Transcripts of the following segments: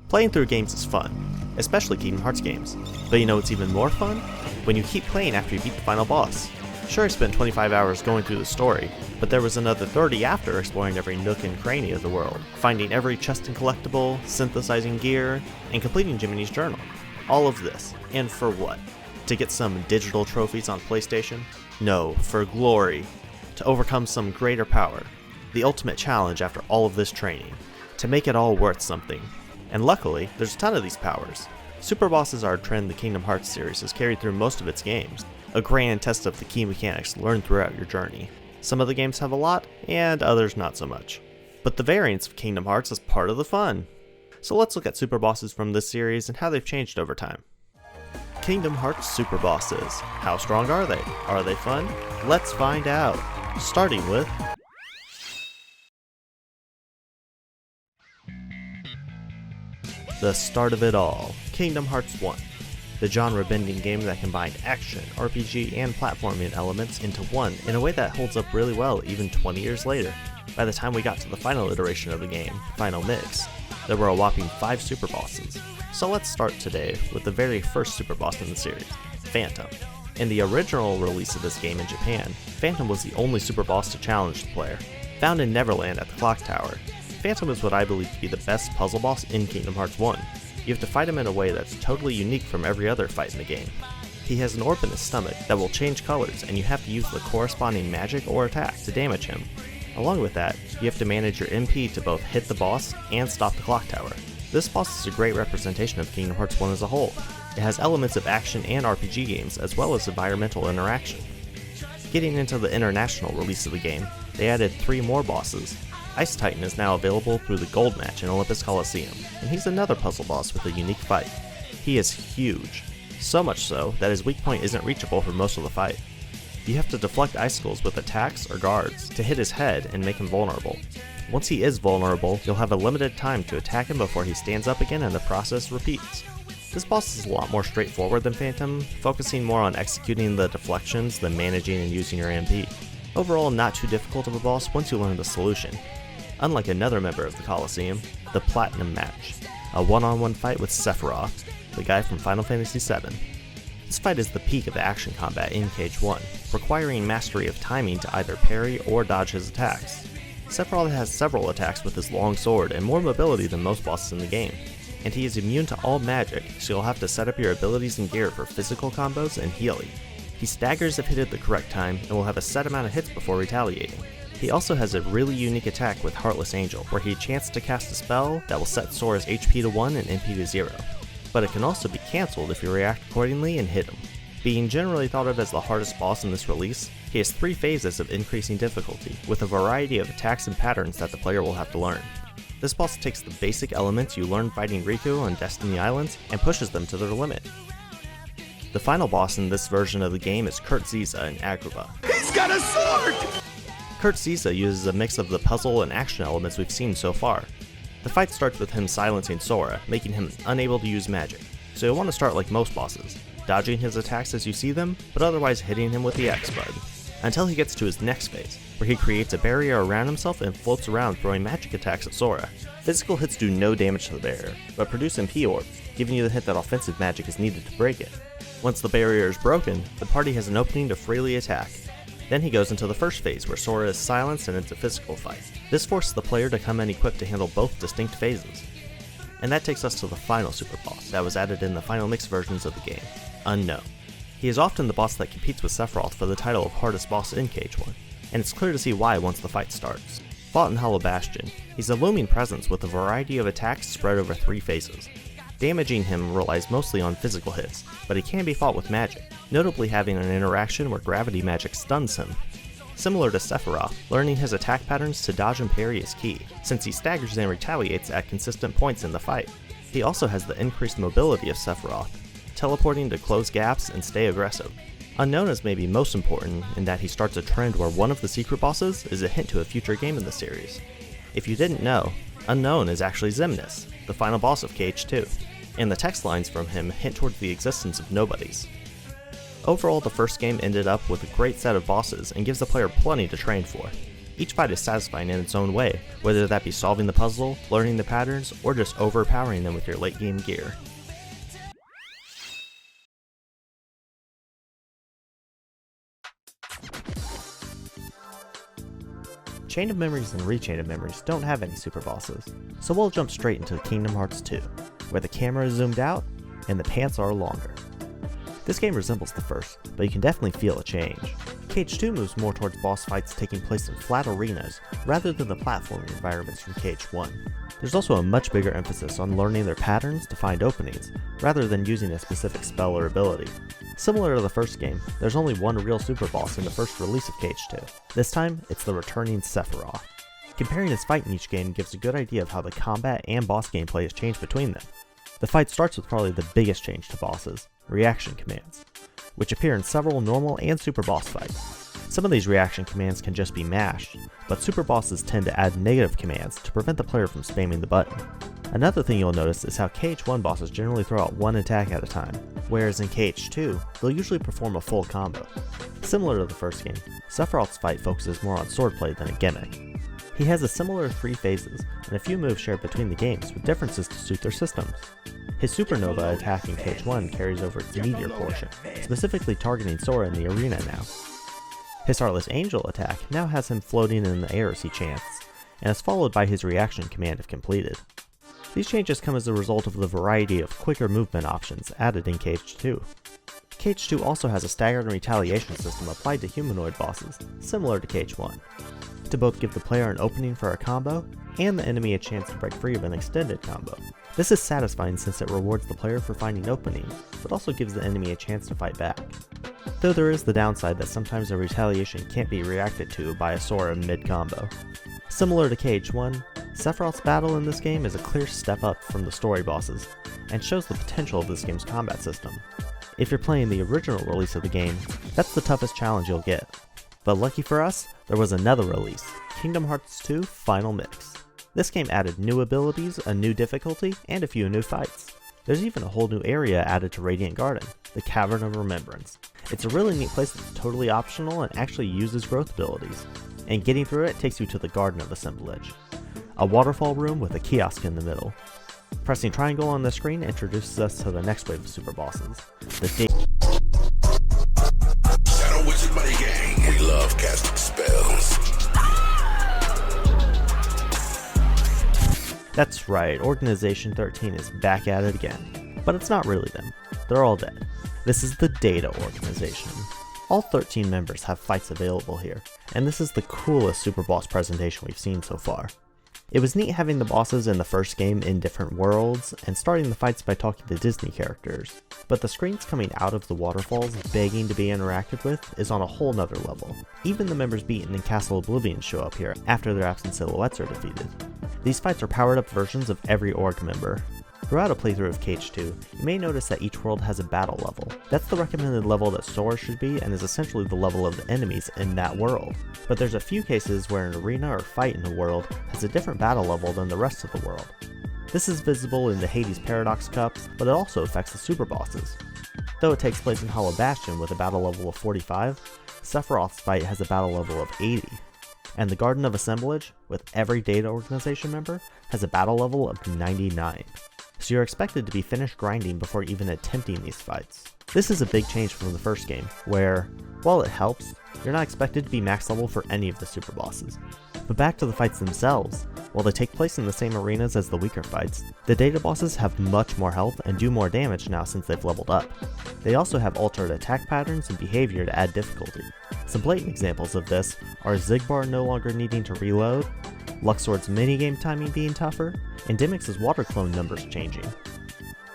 Playing through games is fun, especially Kingdom Hearts games, but you know what's even more fun? When you keep playing after you beat the final boss. Sure, I spent 25 hours going through the story, but there was another 30 after exploring every nook and cranny of the world, finding every chest and collectible, synthesizing gear, and completing Jiminy's journal. All of this, and for what? To get some digital trophies on PlayStation? No, for glory. To overcome some greater power. The ultimate challenge after all of this training. To make it all worth something. And luckily, there's a ton of these powers. Superbosses are a trend the Kingdom Hearts series has carried through most of its games, a grand test of the key mechanics learned throughout your journey. Some of the games have a lot, and others not so much. But the variance of Kingdom Hearts is part of the fun. So let's look at Superbosses from this series and how they've changed over time. Kingdom Hearts Superbosses. How strong are they? Are they fun? Let's find out. Starting with the start of it all, Kingdom Hearts 1. The genre-bending game that combined action, RPG, and platforming elements into one in a way that holds up really well even 20 years later. By the time we got to the final iteration of the game, Final Mix, there were a whopping 5 Superbosses. So let's start today with the very first Superboss in the series, Phantom. In the original release of this game in Japan, Phantom was the only Superboss to challenge the player. Found in Neverland at the Clock Tower, Phantom is what I believe to be the best puzzle boss in Kingdom Hearts 1. You have to fight him in a way that's totally unique from every other fight in the game. He has an orb in his stomach that will change colors, and you have to use the corresponding magic or attack to damage him. Along with that, you have to manage your MP to both hit the boss and stop the Clock Tower. This boss is a great representation of Kingdom Hearts 1 as a whole. It has elements of action and RPG games as well as environmental interaction. Getting into the international release of the game, they added 3 more bosses. Ice Titan is now available through the Gold Match in Olympus Coliseum, and he's another puzzle boss with a unique fight. He is huge, so much so that his weak point isn't reachable for most of the fight. You have to deflect icicles with attacks or guards to hit his head and make him vulnerable. Once he is vulnerable, you'll have a limited time to attack him before he stands up again and the process repeats. This boss is a lot more straightforward than Phantom, focusing more on executing the deflections than managing and using your MP. Overall, not too difficult of a boss once you learn the solution. Unlike another member of the Coliseum, the Platinum Match, a one-on-one fight with Sephiroth, the guy from Final Fantasy VII. This fight is the peak of action combat in Cage 1, requiring mastery of timing to either parry or dodge his attacks. Sephiroth has several attacks with his long sword and more mobility than most bosses in the game, and he is immune to all magic, so you'll have to set up your abilities and gear for physical combos and healing. He staggers if hit at the correct time and will have a set amount of hits before retaliating. He also has a really unique attack with Heartless Angel, where he chances to cast a spell that will set Sora's HP to 1 and MP to 0. But it can also be cancelled if you react accordingly and hit him. Being generally thought of as the hardest boss in this release, he has 3 phases of increasing difficulty, with a variety of attacks and patterns that the player will have to learn. This boss takes the basic elements you learned fighting Riku on Destiny Islands and pushes them to their limit. The final boss in this version of the game is Kurt Ziza in Agrabah. He's got a sword! Kurt Ziza uses a mix of the puzzle and action elements we've seen so far. The fight starts with him silencing Sora, making him unable to use magic, so you'll want to start like most bosses, dodging his attacks as you see them, but otherwise hitting him with the X button, until he gets to his next phase, where he creates a barrier around himself and floats around throwing magic attacks at Sora. Physical hits do no damage to the barrier, but produce MP orbs, giving you the hint that offensive magic is needed to break it. Once the barrier is broken, the party has an opening to freely attack. Then he goes into the first phase where Sora is silenced and it's a physical fight. This forces the player to come in equipped to handle both distinct phases. And that takes us to the final super boss that was added in the final mix versions of the game, Unknown. He is often the boss that competes with Sephiroth for the title of hardest boss in Cage 1, and it's clear to see why once the fight starts. Fought in Hollow Bastion, he's a looming presence with a variety of attacks spread over 3 phases. Damaging him relies mostly on physical hits, but he can be fought with magic, notably having an interaction where gravity magic stuns him. Similar to Sephiroth, learning his attack patterns to dodge and parry is key, since he staggers and retaliates at consistent points in the fight. He also has the increased mobility of Sephiroth, teleporting to close gaps and stay aggressive. Unknown is maybe most important in that he starts a trend where one of the secret bosses is a hint to a future game in the series. If you didn't know, Unknown is actually Xemnas, the final boss of Cage 2. And the text lines from him hint towards the existence of nobodies. Overall, the first game ended up with a great set of bosses and gives the player plenty to train for. Each fight is satisfying in its own way, whether that be solving the puzzle, learning the patterns, or just overpowering them with your late game gear. Chain of Memories and Rechain of Memories don't have any super bosses, so we'll jump straight into Kingdom Hearts 2, where the camera is zoomed out and the pants are longer. This game resembles the first, but you can definitely feel a change. KH2 moves more towards boss fights taking place in flat arenas, rather than the platforming environments from KH1. There's also a much bigger emphasis on learning their patterns to find openings, rather than using a specific spell or ability. Similar to the first game, there's only one real super boss in the first release of KH2. This time, it's the returning Sephiroth. Comparing his fight in each game gives a good idea of how the combat and boss gameplay has changed between them. The fight starts with probably the biggest change to bosses, reaction commands, which appear in several normal and super boss fights. Some of these reaction commands can just be mashed, but super bosses tend to add negative commands to prevent the player from spamming the button. Another thing you'll notice is how KH1 bosses generally throw out one attack at a time, whereas in KH2, they'll usually perform a full combo. Similar to the first game, Sephiroth's fight focuses more on swordplay than a gimmick. He has a similar 3 phases, and a few moves shared between the games with differences to suit their systems. His Supernova attack in KH1 carries over its meteor portion, specifically targeting Sora in the arena now. His Heartless Angel attack now has him floating in the air as he chants, and is followed by his reaction command if completed. These changes come as a result of the variety of quicker movement options added in KH2. KH2 also has a staggered and retaliation system applied to humanoid bosses, similar to KH1, to both give the player an opening for a combo, and the enemy a chance to break free of an extended combo. This is satisfying since it rewards the player for finding openings, but also gives the enemy a chance to fight back. Though there is the downside that sometimes a retaliation can't be reacted to by a Sora mid-combo. Similar to KH1, Sephiroth's battle in this game is a clear step up from the story bosses, and shows the potential of this game's combat system. If you're playing the original release of the game, that's the toughest challenge you'll get. But lucky for us, there was another release, Kingdom Hearts 2 Final Mix. This game added new abilities, a new difficulty, and a few new fights. There's even a whole new area added to Radiant Garden, the Cavern of Remembrance. It's a really neat place that's totally optional and actually uses growth abilities, and getting through it takes you to the Garden of Assemblage, a waterfall room with a kiosk in the middle. Pressing triangle on the screen introduces us to the next wave of super bosses, the Shadow Wizard Buddy Gang. We love casting spells. That's right, Organization 13 is back at it again. But it's not really them. They're all dead. This is the Data Organization. All 13 members have fights available here, and this is the coolest super boss presentation we've seen so far. It was neat having the bosses in the first game in different worlds, and starting the fights by talking to Disney characters. But the screens coming out of the waterfalls begging to be interacted with is on a whole nother level. Even the members beaten in Castle Oblivion show up here after their absent silhouettes are defeated. These fights are powered up versions of every org member. Throughout a playthrough of KH2, you may notice that each world has a battle level. That's the recommended level that Sora should be and is essentially the level of the enemies in that world. But there's a few cases where an arena or fight in a world has a different battle level than the rest of the world. This is visible in the Hades Paradox Cups, but it also affects the super bosses. Though it takes place in Hollow Bastion with a battle level of 45, Sephiroth's fight has a battle level of 80. And the Garden of Assemblage, with every Data Organization member, has a battle level of 99. So you're expected to be finished grinding before even attempting these fights. This is a big change from the first game, where, while it helps, you're not expected to be max level for any of the super bosses. But back to the fights themselves, while they take place in the same arenas as the weaker fights, the Data bosses have much more health and do more damage now since they've leveled up. They also have altered attack patterns and behavior to add difficulty. Some blatant examples of this are Xigbar no longer needing to reload, Luxord's minigame timing being tougher, and Dimix's water clone numbers changing.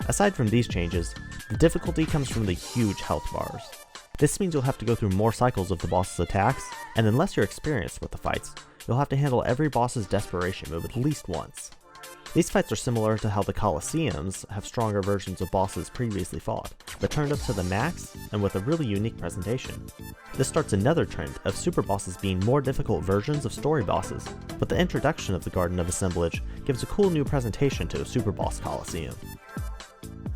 Aside from these changes, the difficulty comes from the huge health bars. This means you'll have to go through more cycles of the boss's attacks, and unless you're experienced with the fights, you'll have to handle every boss's desperation move at least once. These fights are similar to how the Colosseums have stronger versions of bosses previously fought, but turned up to the max and with a really unique presentation. This starts another trend of super bosses being more difficult versions of story bosses, but the introduction of the Garden of Assemblage gives a cool new presentation to a super boss Colosseum.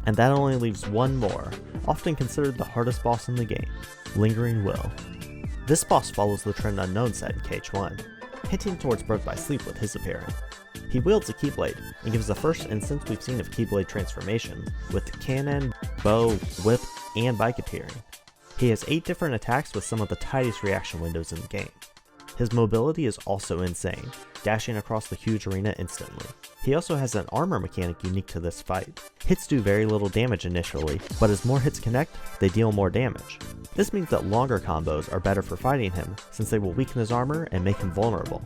And that only leaves one more, often considered the hardest boss in the game, Lingering Will. This boss follows the trend Unknown set in KH1, hinting towards Birth by Sleep with his appearance. He wields a Keyblade, and gives the first instance we've seen of Keyblade transformation, with the cannon, bow, whip, and bike appearing. He has 8 different attacks with some of the tightest reaction windows in the game. His mobility is also insane, dashing across the huge arena instantly. He also has an armor mechanic unique to this fight. Hits do very little damage initially, but as more hits connect, they deal more damage. This means that longer combos are better for fighting him, since they will weaken his armor and make him vulnerable.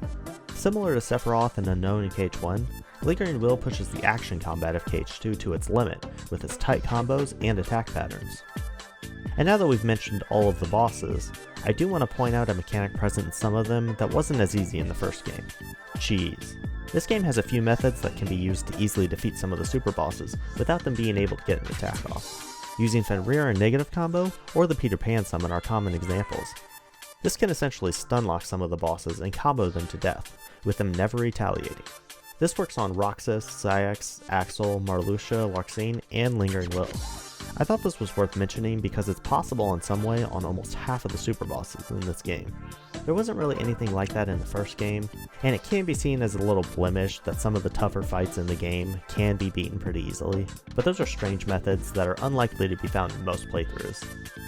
Similar to Sephiroth and Unknown in KH1, Lingering Will pushes the action combat of KH2 to its limit, with its tight combos and attack patterns. And now that we've mentioned all of the bosses, I do want to point out a mechanic present in some of them that wasn't as easy in the first game: cheese. This game has a few methods that can be used to easily defeat some of the super bosses without them being able to get an attack off. Using Fenrir and Negative Combo, or the Peter Pan summon are common examples. This can essentially stun lock some of the bosses and combo them to death, with them never retaliating. This works on Roxas, Sayax, Axel, Marluxia, Larxene, and Lingering Will. I thought this was worth mentioning because it's possible in some way on almost half of the super bosses in this game. There wasn't really anything like that in the first game, and it can be seen as a little blemish that some of the tougher fights in the game can be beaten pretty easily, but those are strange methods that are unlikely to be found in most playthroughs.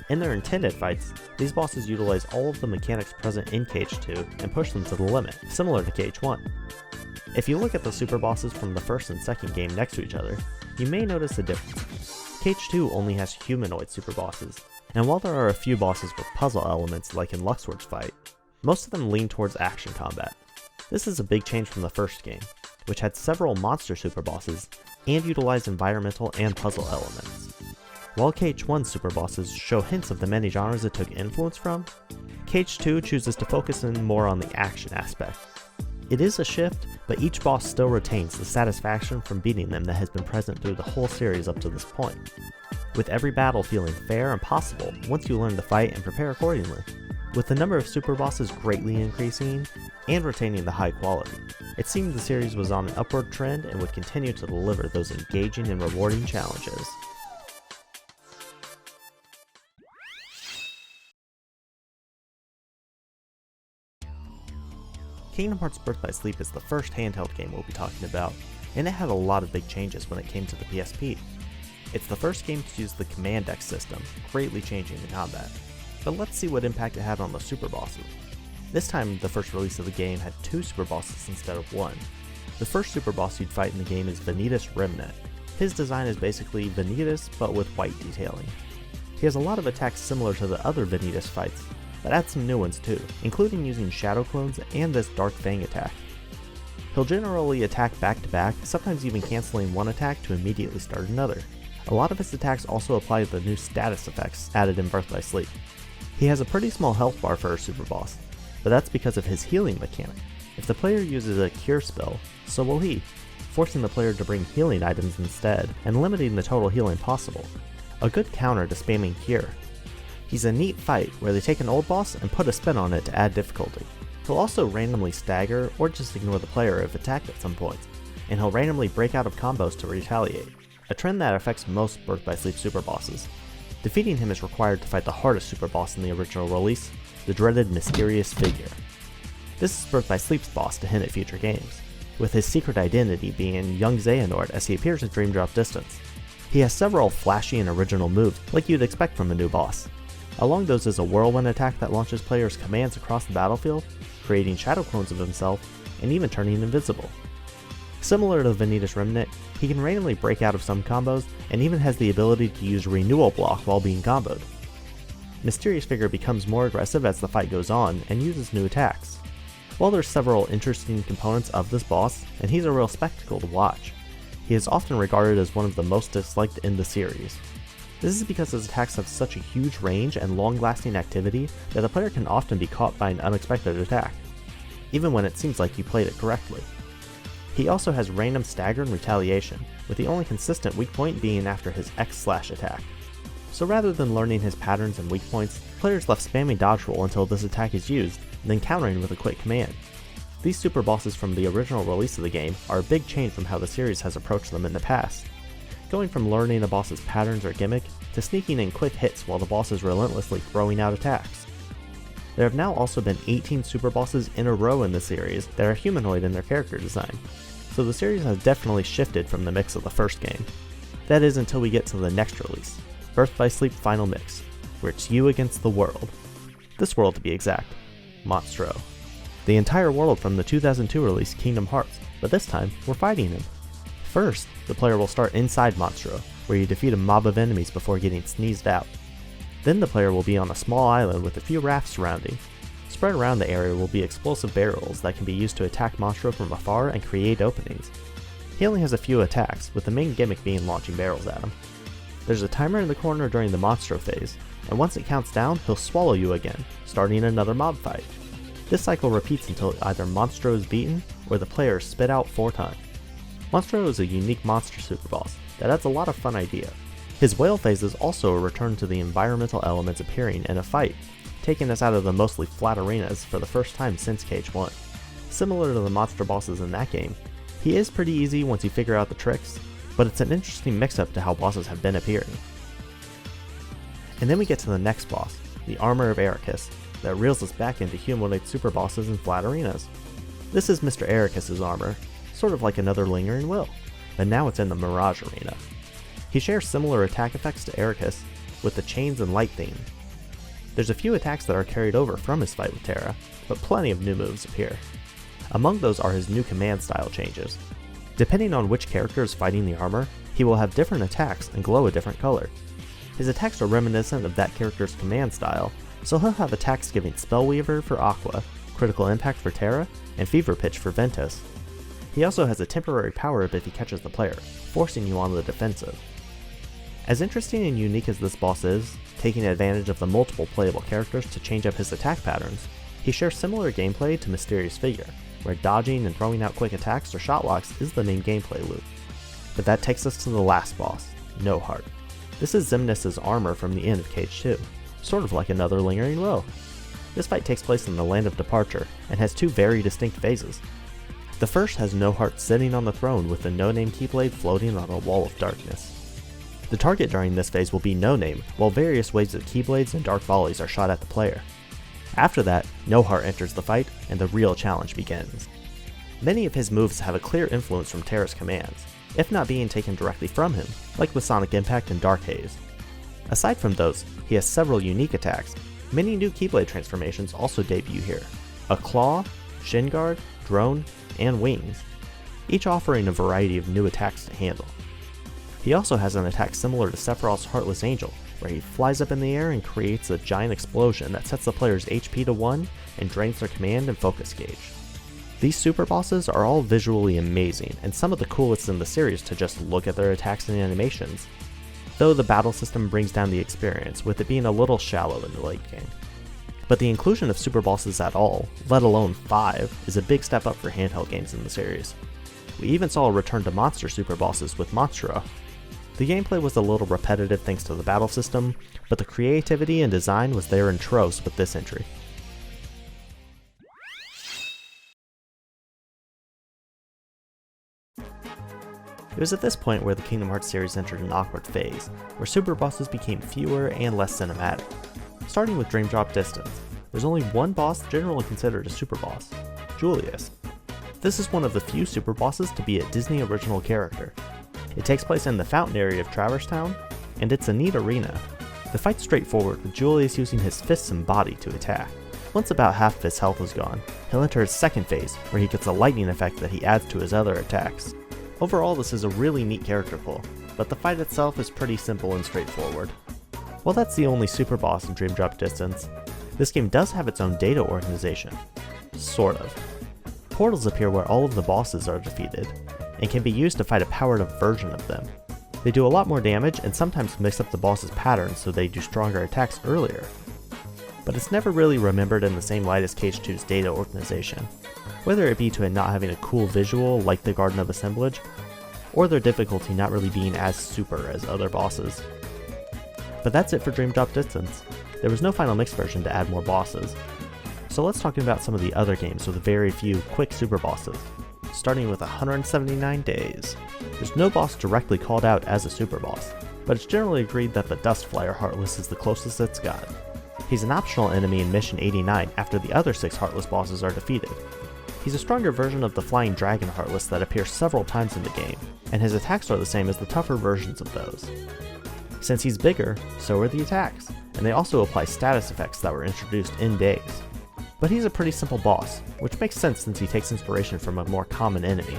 In their intended fights, these bosses utilize all of the mechanics present in KH2 and push them to the limit, similar to KH1. If you look at the super bosses from the first and second game next to each other, you may notice a difference. KH2 only has humanoid super bosses, and while there are a few bosses with puzzle elements like in Luxord's fight, most of them lean towards action combat. This is a big change from the first game, which had several monster super bosses and utilized environmental and puzzle elements. While KH1 super bosses show hints of the many genres it took influence from, KH2 chooses to focus in more on the action aspect. It is a shift, but each boss still retains the satisfaction from beating them that has been present through the whole series up to this point, with every battle feeling fair and possible once you learn to fight and prepare accordingly. With the number of super bosses greatly increasing and retaining the high quality, it seemed the series was on an upward trend and would continue to deliver those engaging and rewarding challenges. Kingdom Hearts Birth by Sleep is the first handheld game we'll be talking about, and it had a lot of big changes when it came to the PSP. It's the first game to use the Command Deck system, greatly changing the combat. But let's see what impact it had on the super bosses. This time, the first release of the game had 2 super bosses instead of 1. The first super boss you'd fight in the game is Vanitas Remnant. His design is basically Vanitas, but with white detailing. He has a lot of attacks similar to the other Vanitas fights, but adds some new ones too, including using Shadow Clones and this Dark Fang attack. He'll generally attack back to back, sometimes even cancelling one attack to immediately start another. A lot of his attacks also apply the new status effects added in Birth by Sleep. He has a pretty small health bar for a super boss, but that's because of his healing mechanic. If the player uses a cure spell, so will he, forcing the player to bring healing items instead and limiting the total healing possible. A good counter to spamming cure. He's a neat fight where they take an old boss and put a spin on it to add difficulty. He'll also randomly stagger or just ignore the player if attacked at some points, and he'll randomly break out of combos to retaliate, a trend that affects most Birth by Sleep super bosses. Defeating him is required to fight the hardest super boss in the original release, the dreaded Mysterious Figure. This is Birth by Sleep's boss to hint at future games, with his secret identity being young Xehanort as he appears in Dream Drop Distance. He has several flashy and original moves like you'd expect from a new boss. Along those is a whirlwind attack that launches players' commands across the battlefield, creating shadow clones of himself, and even turning invisible. Similar to Vanitas Remnant, he can randomly break out of some combos, and even has the ability to use Renewal Block while being comboed. Mysterious Figure becomes more aggressive as the fight goes on, and uses new attacks. While there's several interesting components of this boss, and he's a real spectacle to watch, he is often regarded as one of the most disliked in the series. This is because his attacks have such a huge range and long-lasting activity that the player can often be caught by an unexpected attack, even when it seems like you played it correctly. He also has random stagger and retaliation, with the only consistent weak point being after his X-slash attack. So rather than learning his patterns and weak points, players left spamming dodge roll until this attack is used, and then countering with a quick command. These super bosses from the original release of the game are a big change from how the series has approached them in the past, going from learning a boss's patterns or gimmick to sneaking in quick hits while the boss is relentlessly throwing out attacks. There have now also been 18 Superbosses in a row in the series that are humanoid in their character design, so the series has definitely shifted from the mix of the first game. That is until we get to the next release, Birth by Sleep Final Mix, where it's you against the world. This world to be exact, Monstro. The entire world from the 2002 release Kingdom Hearts, but this time we're fighting him. First, the player will start inside Monstro, where you defeat a mob of enemies before getting sneezed out. Then the player will be on a small island with a few rafts surrounding. Spread around the area will be explosive barrels that can be used to attack Monstro from afar and create openings. He only has a few attacks, with the main gimmick being launching barrels at him. There's a timer in the corner during the Monstro phase, and once it counts down, he'll swallow you again, starting another mob fight. This cycle repeats until either Monstro is beaten, or the player is spit out 4 times. Monstro is a unique monster superboss that adds a lot of fun idea. His whale phase is also a return to the environmental elements appearing in a fight, taking us out of the mostly flat arenas for the first time since KH1. Similar to the monster bosses in that game, he is pretty easy once you figure out the tricks, but it's an interesting mix-up to how bosses have been appearing. And then we get to the next boss, the Armor of Ericus, that reels us back into humanoid superbosses in flat arenas. This is Mr. Ericus' armor, sort of like another Lingering Will, but now it's in the Mirage arena. He shares similar attack effects to Ericus, with the chains and light theme. There's a few attacks that are carried over from his fight with Terra, but plenty of new moves appear. Among those are his new command style changes. Depending on which character is fighting the armor, he will have different attacks and glow a different color. His attacks are reminiscent of that character's command style, so he'll have attacks giving Spellweaver for Aqua, Critical Impact for Terra, and Fever Pitch for Ventus. He also has a temporary power-up if he catches the player, forcing you on the defensive. As interesting and unique as this boss is, taking advantage of the multiple playable characters to change up his attack patterns, he shares similar gameplay to Mysterious Figure, where dodging and throwing out quick attacks or shot locks is the main gameplay loop. But that takes us to the last boss, No Heart. This is Xemnas' armor from the end of KH2, sort of like another Lingering Will. This fight takes place in the Land of Departure, and has 2 very distinct phases. The first has No Heart sitting on the throne with the No Name Keyblade floating on a wall of darkness. The target during this phase will be No Name, while various waves of Keyblades and Dark Volleys are shot at the player. After that, No Heart enters the fight, and the real challenge begins. Many of his moves have a clear influence from Terra's commands, if not being taken directly from him, like with Sonic Impact and Dark Haze. Aside from those, he has several unique attacks. Many new Keyblade transformations also debut here: a Claw, Shin Guard, Drone, and Wings, each offering a variety of new attacks to handle. He also has an attack similar to Sephiroth's Heartless Angel, where he flies up in the air and creates a giant explosion that sets the player's HP to 1 and drains their command and focus gauge. These super bosses are all visually amazing, and some of the coolest in the series to just look at their attacks and animations, though the battle system brings down the experience, with it being a little shallow in the late game. But the inclusion of super bosses at all, let alone 5, is a big step up for handheld games in the series. We even saw a return to monster super bosses with Monstro. The gameplay was a little repetitive thanks to the battle system, but the creativity and design was there in troves with this entry. It was at this point where the Kingdom Hearts series entered an awkward phase, where super bosses became fewer and less cinematic. Starting with Dream Drop Distance, there's only one boss generally considered a super boss, Julius. This is one of the few super bosses to be a Disney original character. It takes place in the fountain area of Traverse Town, and it's a neat arena. The fight's straightforward, with Julius using his fists and body to attack. Once about half of his health is gone, he'll enter his second phase, where he gets a lightning effect that he adds to his other attacks. Overall, this is a really neat character pull, but the fight itself is pretty simple and straightforward. While that's the only super boss in Dream Drop Distance, this game does have its own data organization. Sort of. Portals appear where all of the bosses are defeated, and can be used to fight a powered up version of them. They do a lot more damage and sometimes mix up the boss's patterns so they do stronger attacks earlier. But it's never really remembered in the same light as KH2's data organization, whether it be to it not having a cool visual like the Garden of Assemblage, or their difficulty not really being as super as other bosses. But that's it for Dream Drop Distance. There was no final mix version to add more bosses. So let's talk about some of the other games with very few quick super bosses. Starting with 179 Days. There's no boss directly called out as a super boss, but it's generally agreed that the Dust Flyer Heartless is the closest it's got. He's an optional enemy in Mission 89 after the other 6 Heartless bosses are defeated. He's a stronger version of the Flying Dragon Heartless that appears several times in the game, and his attacks are the same as the tougher versions of those. Since he's bigger, so are the attacks, and they also apply status effects that were introduced in Days. But he's a pretty simple boss, which makes sense since he takes inspiration from a more common enemy.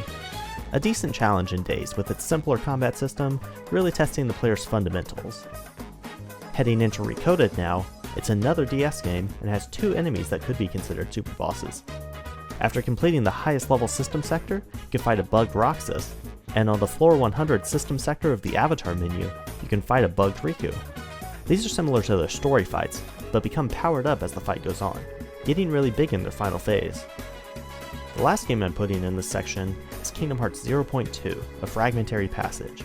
A decent challenge in Days with its simpler combat system, really testing the player's fundamentals. Heading into Recoded now, it's another DS game and has 2 enemies that could be considered superbosses. After completing the highest level system sector, you can fight a bugged Roxas, and on the floor 100 system sector of the Avatar menu, you can fight a bugged Riku. These are similar to their story fights, but become powered up as the fight goes on, getting really big in their final phase. The last game I'm putting in this section is Kingdom Hearts 0.2, A Fragmentary Passage.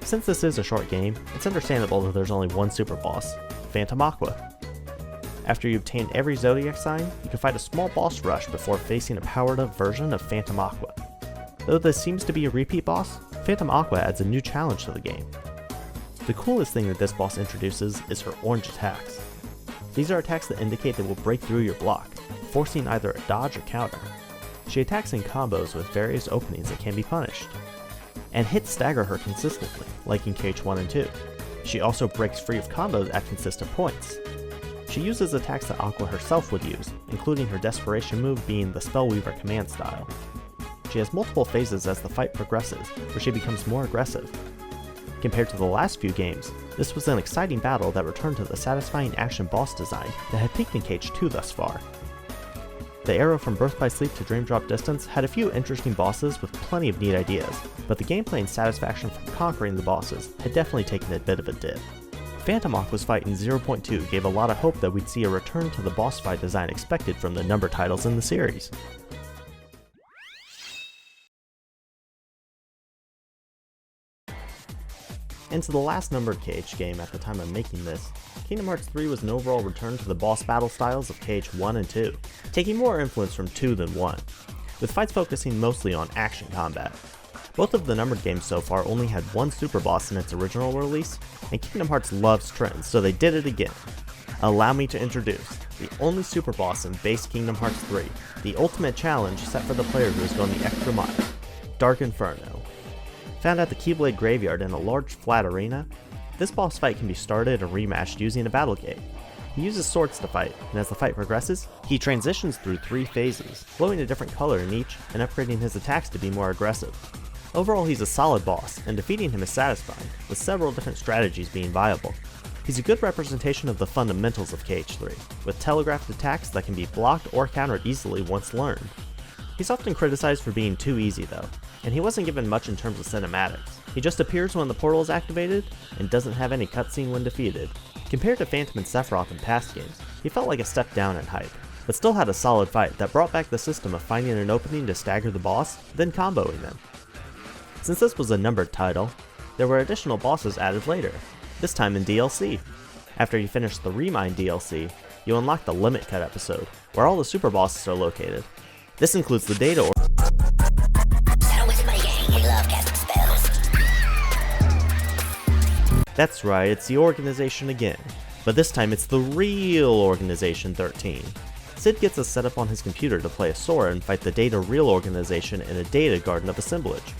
Since this is a short game, it's understandable that there's only one super boss, Phantom Aqua. After you obtain every Zodiac sign, you can fight a small boss rush before facing a powered up version of Phantom Aqua. Though this seems to be a repeat boss, Phantom Aqua adds a new challenge to the game. The coolest thing that this boss introduces is her orange attacks. These are attacks that indicate they will break through your block, forcing either a dodge or counter. She attacks in combos with various openings that can be punished, and hits stagger her consistently, like in KH1 and 2. She also breaks free of combos at consistent points. She uses attacks that Aqua herself would use, including her desperation move being the Spellweaver command style. She has multiple phases as the fight progresses, where she becomes more aggressive. Compared to the last few games, this was an exciting battle that returned to the satisfying action boss design that had peaked in KH2 thus far. The arrow from Birth by Sleep to Dream Drop Distance had a few interesting bosses with plenty of neat ideas, but the gameplay and satisfaction from conquering the bosses had definitely taken a bit of a dip. Phantom Aqua's fight in 0.2 gave a lot of hope that we'd see a return to the boss fight design expected from the number titles in the series. And to the last numbered KH game at the time of making this, Kingdom Hearts 3 was an overall return to the boss battle styles of KH1 and 2, taking more influence from 2 than 1, with fights focusing mostly on action combat. Both of the numbered games so far only had one super boss in its original release, and Kingdom Hearts loves trends, so they did it again. Allow me to introduce the only super boss in base Kingdom Hearts 3, the ultimate challenge set for the player who has gone the extra mile, Dark Inferno. Found at the Keyblade Graveyard in a large flat arena, this boss fight can be started and rematched using a battle gate. He uses swords to fight, and as the fight progresses, he transitions through 3 phases, glowing a different color in each and upgrading his attacks to be more aggressive. Overall, he's a solid boss, and defeating him is satisfying, with several different strategies being viable. He's a good representation of the fundamentals of KH3, with telegraphed attacks that can be blocked or countered easily once learned. He's often criticized for being too easy though, and he wasn't given much in terms of cinematics. He just appears when the portal is activated, and doesn't have any cutscene when defeated. Compared to Phantom and Sephiroth in past games, he felt like a step down in hype, but still had a solid fight that brought back the system of finding an opening to stagger the boss, then comboing them. Since this was a numbered title, there were additional bosses added later, this time in DLC. After you finish the Remind DLC, you unlock the Limit Cut episode, where all the super bosses are located. This includes the data That's right, it's the organization again, but this time it's the real Organization 13. Sid gets us set up on his computer to play a Sora and fight the Data Real Organization in a data garden of assemblage.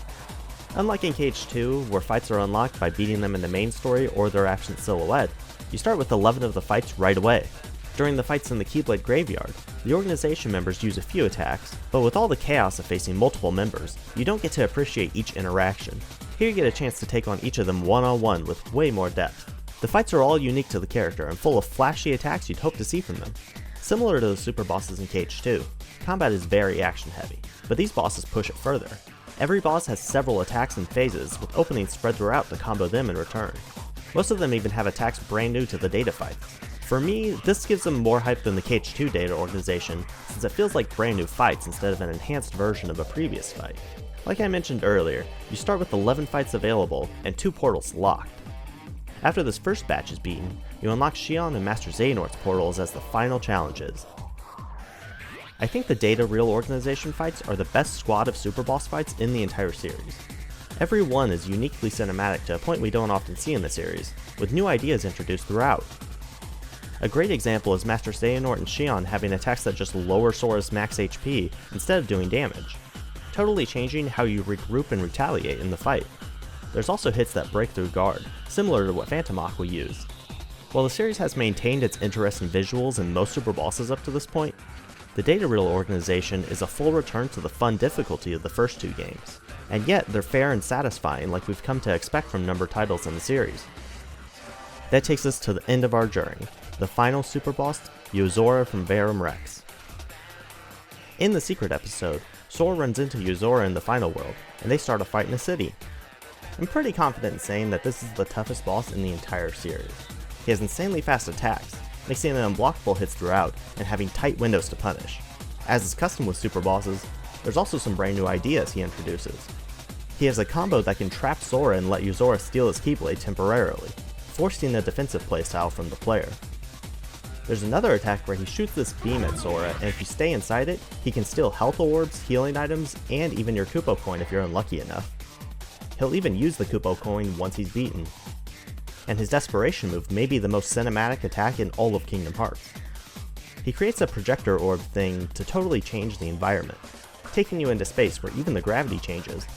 Unlike in KH2, where fights are unlocked by beating them in the main story or their absent silhouette, you start with 11 of the fights right away. During the fights in the Keyblade Graveyard, the organization members use a few attacks, but with all the chaos of facing multiple members, you don't get to appreciate each interaction. Here you get a chance to take on each of them one-on-one with way more depth. The fights are all unique to the character and full of flashy attacks you'd hope to see from them. Similar to the super bosses in KH2, combat is very action heavy, but these bosses push it further. Every boss has several attacks and phases, with openings spread throughout to combo them in return. Most of them even have attacks brand new to the data fights. For me, this gives them more hype than the KH2 data organization, since it feels like brand new fights instead of an enhanced version of a previous fight. Like I mentioned earlier, you start with 11 fights available and 2 portals locked. After this first batch is beaten, you unlock Xion and Master Xehanort's portals as the final challenges. I think the Data Real Organization fights are the best squad of super boss fights in the entire series. Every one is uniquely cinematic to a point we don't often see in the series, with new ideas introduced throughout. A great example is Master Xehanort and Xion having attacks that just lower Sora's max HP instead of doing damage, totally changing how you regroup and retaliate in the fight. There's also hits that break through guard, similar to what Phantom Aqua used. While the series has maintained its interest in visuals in most Super Bosses up to this point, the data reel organization is a full return to the fun difficulty of the first two games, and yet they're fair and satisfying like we've come to expect from numbered titles in the series. That takes us to the end of our journey, the final Super Boss, Yozora from Verum Rex. In the secret episode, Sora runs into Yozora in the final world, and they start a fight in a city. I'm pretty confident in saying that this is the toughest boss in the entire series. He has insanely fast attacks, mixing in unblockable hits throughout, and having tight windows to punish. As is custom with Super Bosses, there's also some brand new ideas he introduces. He has a combo that can trap Sora and let Yozora steal his Keyblade temporarily, forcing a defensive playstyle from the player. There's another attack where he shoots this beam at Sora, and if you stay inside it, he can steal health orbs, healing items, and even your Kupo coin if you're unlucky enough. He'll even use the Kupo coin once he's beaten. And his desperation move may be the most cinematic attack in all of Kingdom Hearts. He creates a projector orb thing to totally change the environment, taking you into space where even the gravity changes.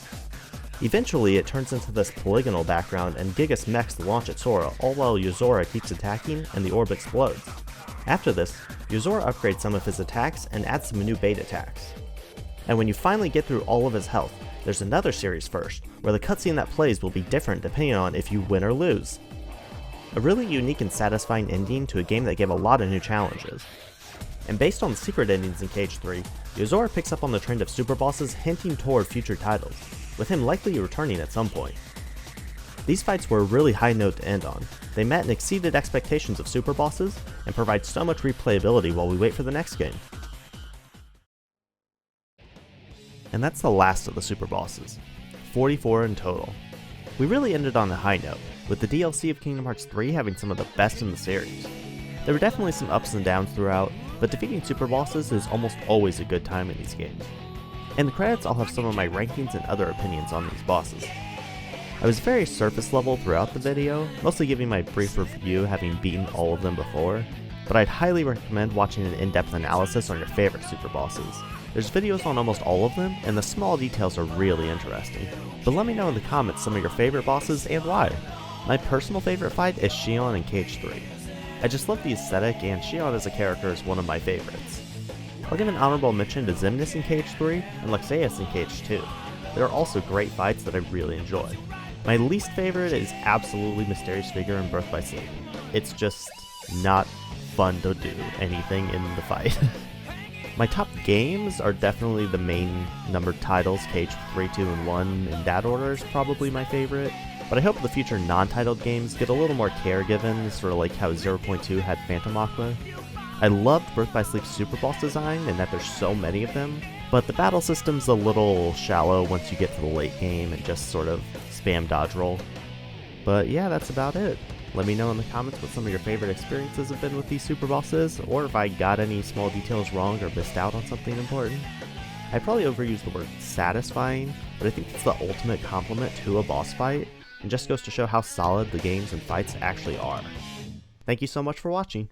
Eventually, it turns into this polygonal background and Gigas mechs launch at Sora, all while Yozora keeps attacking and the orb explodes. After this, Yozora upgrades some of his attacks and adds some new bait attacks. And when you finally get through all of his health, there's another series first, where the cutscene that plays will be different depending on if you win or lose. A really unique and satisfying ending to a game that gave a lot of new challenges. And based on the secret endings in KH3, Yozora picks up on the trend of Super Bosses hinting toward future titles, with him likely returning at some point. These fights were a really high note to end on. They met and exceeded expectations of Super Bosses, and provide so much replayability while we wait for the next game. And that's the last of the Super Bosses, 44 in total. We really ended on a high note, with the DLC of Kingdom Hearts 3 having some of the best in the series. There were definitely some ups and downs throughout, but defeating Super Bosses is almost always a good time in these games. In the credits, I'll have some of my rankings and other opinions on these bosses. I was very surface level throughout the video, mostly giving my brief review having beaten all of them before, but I'd highly recommend watching an in-depth analysis on your favorite Super Bosses. There's videos on almost all of them, and the small details are really interesting. But let me know in the comments some of your favorite bosses and why. My personal favorite fight is Xion in KH3. I just love the aesthetic, and Xion as a character is one of my favorites. I'll give an honorable mention to Xemnas in KH3 and Lexaeus in KH2. There are also great fights that I really enjoy. My least favorite is absolutely Mysterious Figure in Birth by Sleep. It's just not fun to do anything in the fight. My top games are definitely the main numbered titles, KH3, 2, and 1, in that order is probably my favorite. But I hope the future non-titled games get a little more care given, sort of like how 0.2 had Phantom Aqua. I loved Birth by Sleep's Super Boss design and that there's so many of them, but the battle system's a little shallow once you get to the late game and just sort of spam dodge roll. But yeah, that's about it. Let me know in the comments what some of your favorite experiences have been with these Super Bosses, or if I got any small details wrong or missed out on something important. I probably overused the word satisfying, but I think it's the ultimate compliment to a boss fight, and just goes to show how solid the games and fights actually are. Thank you so much for watching.